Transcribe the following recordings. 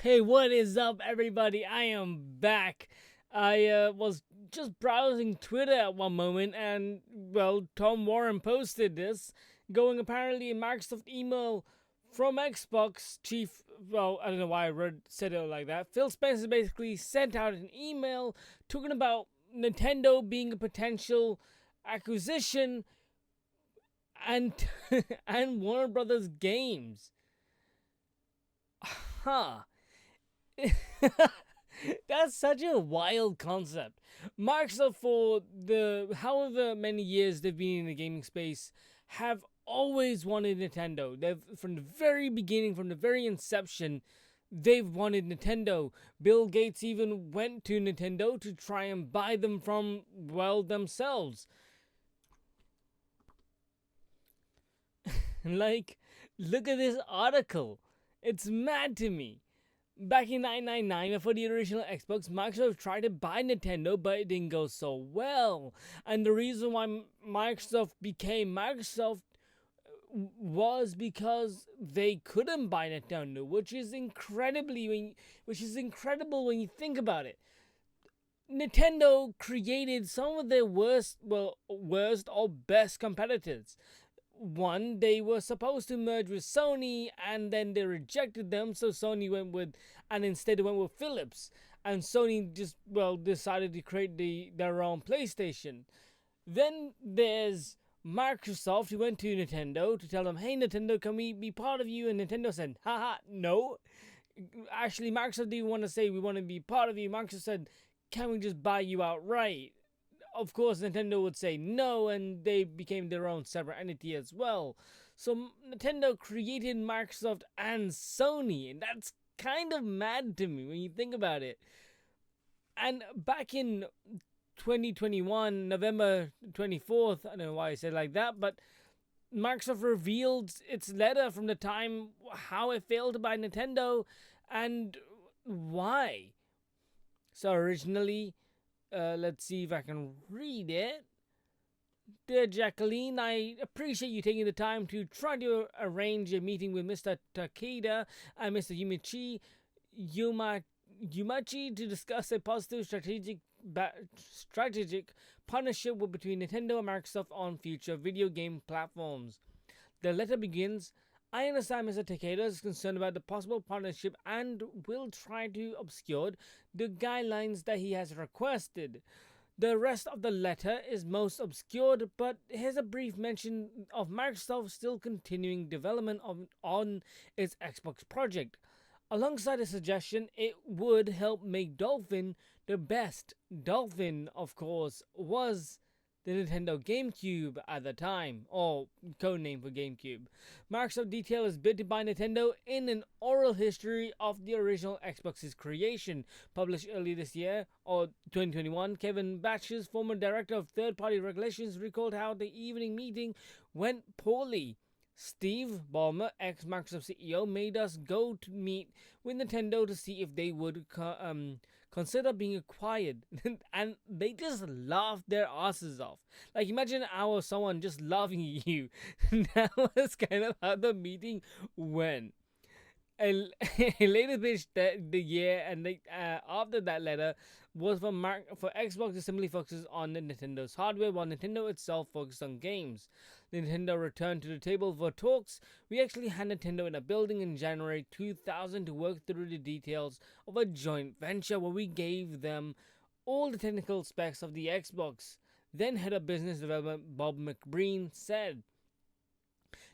Hey, what is up, everybody? I am back. I was just browsing Twitter at one moment, and well, Tom Warren posted this, going apparently a Microsoft email from Xbox chief. Well, I don't know why said it like that. Phil Spencer basically sent out an email talking about Nintendo being a potential acquisition and and Warner Brothers games. Huh. That's such a wild concept. Microsoft, for the however many years they've been in the gaming space, have always wanted Nintendo. They've from the very beginning, from the very inception, they've wanted Nintendo. Bill Gates even went to Nintendo to try and buy them from themselves. Like, look at this article. It's mad to me. Back in 1999, before the original Xbox, Microsoft tried to buy Nintendo, but it didn't go so well. And the reason why Microsoft became Microsoft was because they couldn't buy Nintendo, which is incredible when you think about it. Nintendo created some of their worst or best competitors. One, they were supposed to merge with Sony, and then they rejected them, so Sony instead went with Philips, and Sony just decided to create their own PlayStation. Then there's Microsoft, who went to Nintendo to tell them, "Hey Nintendo, can we be part of you?" And Nintendo said, "Haha, no." Actually, Microsoft didn't want to say we want to be part of you. Microsoft said, "Can we just buy you outright?" Of course, Nintendo would say no, and they became their own separate entity as well. So Nintendo created Microsoft and Sony, and that's kind of mad to me when you think about it. And back in 2021, November 24th, I don't know why I said it like that, but Microsoft revealed its letter from the time how it failed to buy Nintendo and why. So originally, let's see if I can read it. Dear Jacqueline, I appreciate you taking the time to try to arrange a meeting with Mr. Takeda and Mr. Yumachi to discuss a positive strategic partnership between Nintendo and Microsoft on future video game platforms. The letter begins, "I understand Mr. Takeda is concerned about the possible partnership and will try to obscure the guidelines that he has requested. The rest of the letter is most obscured, but here's a brief mention of Microsoft still continuing development on its Xbox project. Alongside a suggestion, it would help make Dolphin the best. Dolphin, of course, was the Nintendo GameCube at the time, or codename for GameCube. Microsoft detailed its bid to buy Nintendo in an oral history of the original Xbox's creation, published early this year, or 2021. Kevin Batch's former director of third-party regulations recalled how the evening meeting went poorly. Steve Ballmer, ex-Microsoft CEO, made us go to meet with Nintendo to see if they would consider being acquired. And they just laughed their asses off. Like, imagine someone just laughing at you. That was kind of how the meeting went. A later pitch that the year and after that letter was for Xbox to simply focus on the Nintendo's hardware, while Nintendo itself focused on games. Nintendo returned to the table for talks. We actually had Nintendo in a building in January 2000 to work through the details of a joint venture where we gave them all the technical specs of the Xbox. Then head of business development Bob McBreen said,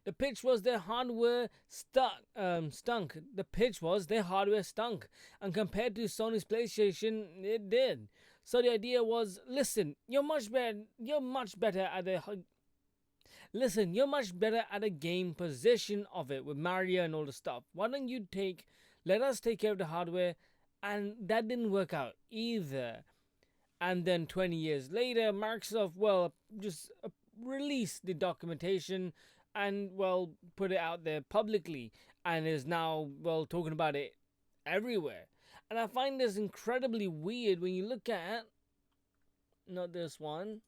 "The pitch was their hardware stunk. The pitch was their hardware stunk, and compared to Sony's PlayStation, it did. So the idea was, listen, you're much better at the game position of it with Mario and all the stuff. Why don't you let us take care of the hardware?" And that didn't work out either. And then 20 years later, Microsoft, just released the documentation and put it out there publicly, and is now talking about it everywhere. And I find this incredibly weird when you look at, not this one,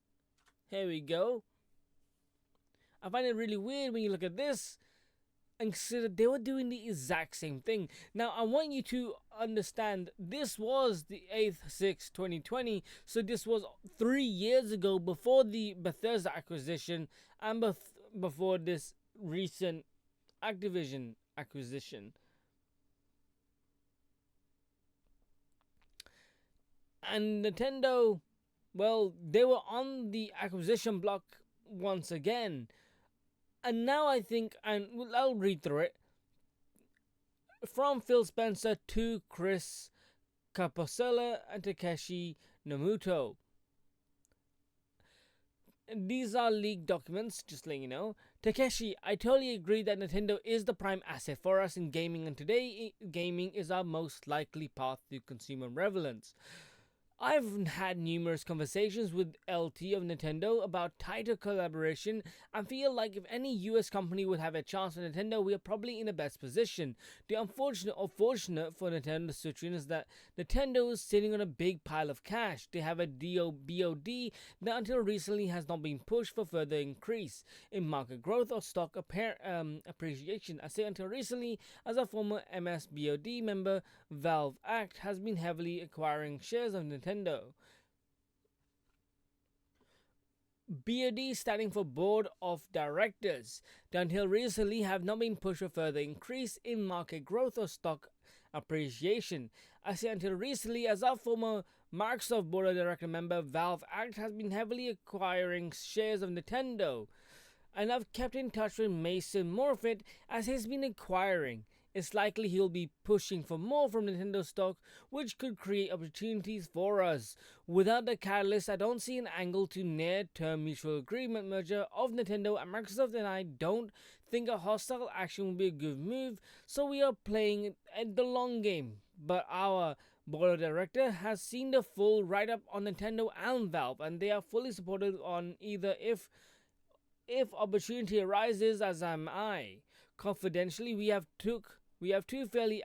here we go. I find it really weird when you look at this and consider they were doing the exact same thing. Now, I want you to understand this was the 8th 6 2020, so this was 3 years ago before the Bethesda acquisition and before this recent Activision acquisition. And Nintendo, well, they were on the acquisition block once again. And now I think, and I'll read through it. From Phil Spencer to Chris Capossela and Takeshi Nomuto. These are leaked documents, just letting you know. Takeshi, I totally agree that Nintendo is the prime asset for us in gaming, and today gaming is our most likely path to consumer relevance. I've had numerous conversations with LT of Nintendo about tighter collaboration and feel like if any US company would have a chance with Nintendo, we are probably in the best position. The unfortunate or fortunate for Nintendo situation is that Nintendo is sitting on a big pile of cash. They have a BOD that until recently has not been pushed for further increase in market growth or stock appreciation. I say until recently, as a former MSBOD member, Valve Act has been heavily acquiring shares of Nintendo. BOD standing for Board of Directors, that until recently have not been pushed for further increase in market growth or stock appreciation. I say until recently, as our former Microsoft Board of Director member, Valve Act has been heavily acquiring shares of Nintendo. And I've kept in touch with Mason Morfitt as he's been acquiring. It's likely he'll be pushing for more from Nintendo stock, which could create opportunities for us. Without the catalyst, I don't see an angle to near-term mutual agreement merger of Nintendo and Microsoft, and I don't think a hostile action will be a good move, so we are playing at the long game. But our board of directors has seen the full write-up on Nintendo and Valve, and they are fully supported on either if opportunity arises, as am I. Confidentially, we have two fairly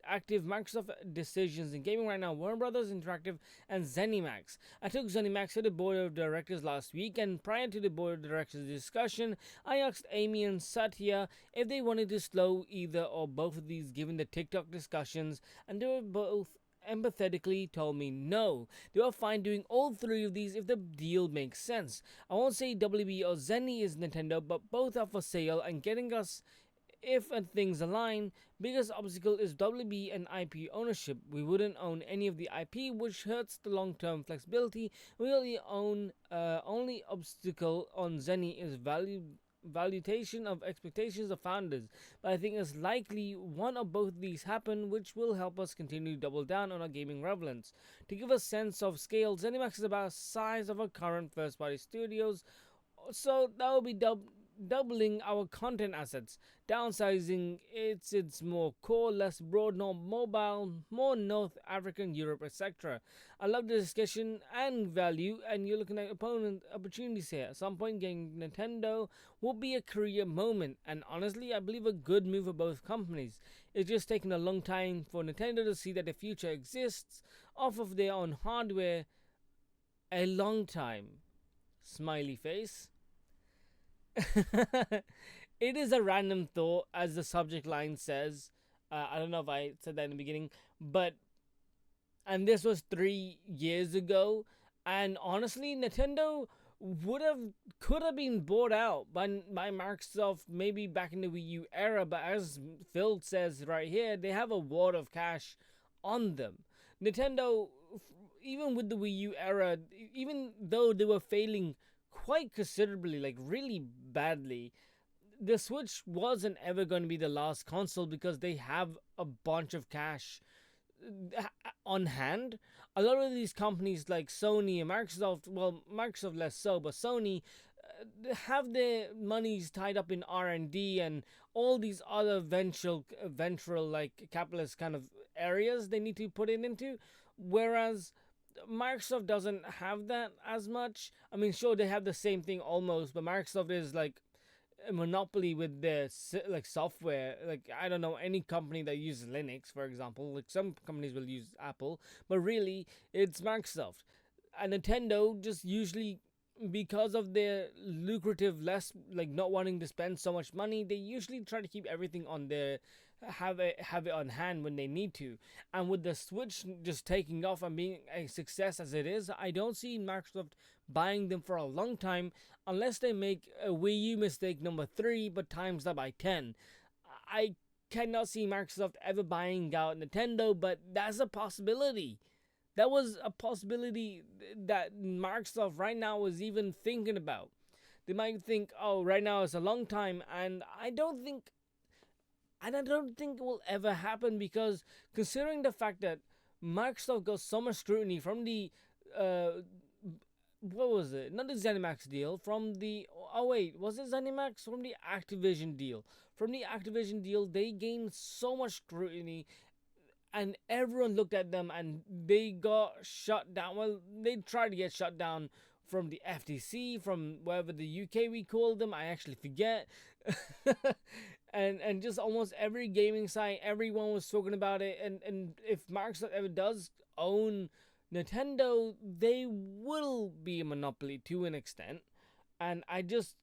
active Microsoft decisions in gaming right now: Warner Brothers Interactive and ZeniMax. I took ZeniMax to the board of directors last week, and prior to the board of directors discussion, I asked Amy and Satya if they wanted to slow either or both of these given the TikTok discussions, and they were both empathetically told me no. They were fine doing all three of these if the deal makes sense. I won't say WB or Zenny is Nintendo, but both are for sale and getting us if and things align. Biggest obstacle is WB and IP ownership. We wouldn't own any of the IP, which hurts the long-term flexibility. We only own only obstacle on Zenny is valuation of expectations of founders, but I think it's likely one or both of these happen, which will help us continue to double down on our gaming relevance. To give a sense of scale, ZeniMax is about the size of our current first-party studios, so that will be doubling our content assets. Downsizing, it's more core, less broad, more mobile, more North African, Europe, etc. I love the discussion and value, and you're looking at opportunities here. At some point, getting Nintendo will be a career moment, and honestly, I believe a good move for both companies. It's just taken a long time for Nintendo to see that the future exists off of their own hardware. A long time. Smiley face. It is a random thought, as the subject line says. I don't know if I said that in the beginning, but and this was 3 years ago, and honestly, Nintendo could have been bought out by Microsoft maybe back in the Wii U era, but as Phil says right here, they have a wad of cash on them. Nintendo, even with the Wii U era, even though they were failing quite considerably, like really badly, the Switch wasn't ever going to be the last console because they have a bunch of cash on hand. A lot of these companies like Sony and Microsoft, well, Microsoft less so, but Sony have their monies tied up in R&D and all these other ventral like capitalist kind of areas they need to put it into, whereas Microsoft doesn't have that as much. I mean, sure, they have the same thing almost, but Microsoft is like a monopoly with their like software. Like, I don't know any company that uses Linux, for example. Like, some companies will use Apple, but really it's Microsoft. And Nintendo just usually because of their lucrative, less like not wanting to spend so much money, they usually try to keep everything on their have it on hand when they need to. And with the Switch just taking off and being a success as it is, I don't see Microsoft buying them for a long time unless they make a Wii U mistake number 3 but times that by 10. I cannot see Microsoft ever buying out Nintendo, but that's a possibility. That was a possibility that Microsoft right now is even thinking about. They might think, oh, right now it's a long time, and I don't think it will ever happen, because considering the fact that Microsoft got so much scrutiny from the uh what was it? Not the ZeniMax deal, from the oh wait, was it ZeniMax? From the Activision deal. From the Activision deal, they gained so much scrutiny, and everyone looked at them and they got shut down. Well, they tried to get shut down from the FTC, from wherever the UK we called them. I actually forget. And just almost every gaming site, everyone was talking about it. And if Microsoft ever does own Nintendo, they will be a monopoly to an extent. And I just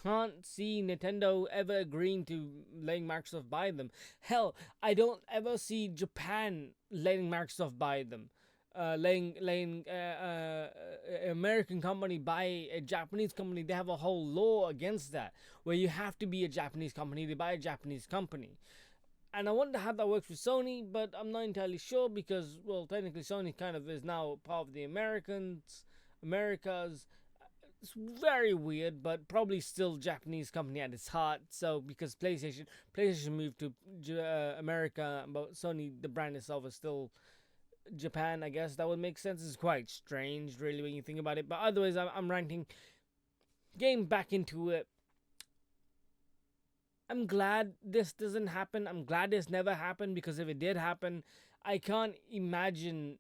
can't see Nintendo ever agreeing to letting Microsoft buy them. Hell, I don't ever see Japan letting Microsoft buy them. Letting American company buy a Japanese company. They have a whole law against that, where you have to be a Japanese company to buy a Japanese company. And I wonder how that works with Sony, but I'm not entirely sure, because, well, technically Sony kind of is now part of the Americas. It's very weird, but probably still Japanese company at its heart. So because PlayStation moved to America, but Sony, the brand itself, is still Japan. I guess that would make sense. It's quite strange, really, when you think about it. But otherwise, I'm ranting. Getting back into it, I'm glad this doesn't happen. I'm glad this never happened, because if it did happen, I can't imagine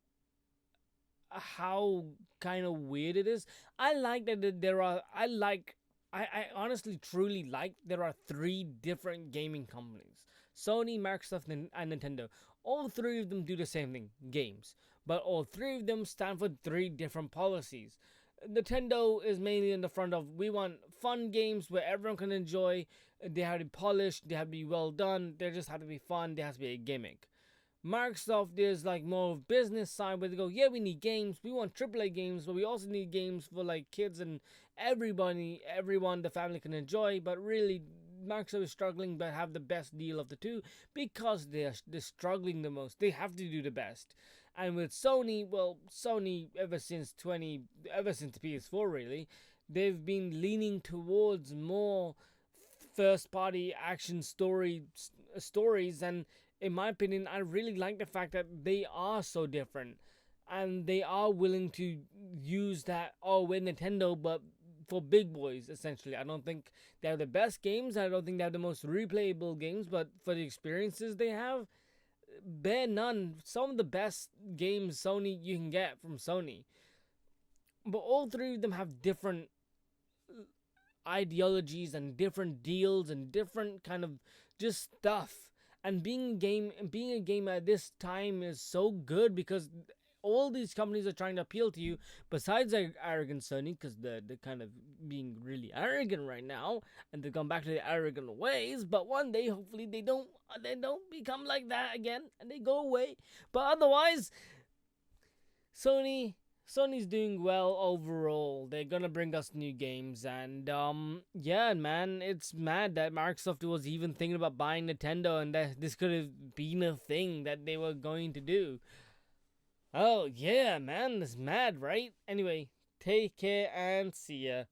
how kind of weird it is. I like that there are. I honestly truly like there are 3 different gaming companies: Sony, Microsoft, and Nintendo. All 3 of them do the same thing: games. But all 3 of them stand for 3 different policies. Nintendo is mainly in the front of, we want fun games where everyone can enjoy. They have to be polished, they have to be well done, they just have to be fun, there has to be a gimmick. Microsoft is like more of business side, where they go, yeah, we need games, we want AAA games, but we also need games for like kids and everyone the family can enjoy. But really, Microsoft is struggling but have the best deal of the 2, because they're struggling the most. They have to do the best. And with Sony, well, Sony ever since the PS4 really, they've been leaning towards more first party action stories. And in my opinion, I really like the fact that they are so different, and they are willing to use that, oh, we're Nintendo, but for big boys, essentially. I don't think they have the best games, I don't think they have the most replayable games, but for the experiences they have, bare none. Some of the best games Sony you can get from Sony. But all 3 of them have different ideologies and different deals and different kind of just stuff. And being a game at this time is so good, because all these companies are trying to appeal to you. Besides their arrogant Sony, because they're kind of being really arrogant right now, and they come back to their arrogant ways. But one day, hopefully, they don't become like that again, and they go away. But otherwise, Sony's doing well overall. They're gonna bring us new games, and yeah, man, it's mad that Microsoft was even thinking about buying Nintendo, and that this could have been a thing that they were going to do. Oh yeah, man, it's mad, right? Anyway, take care and see ya.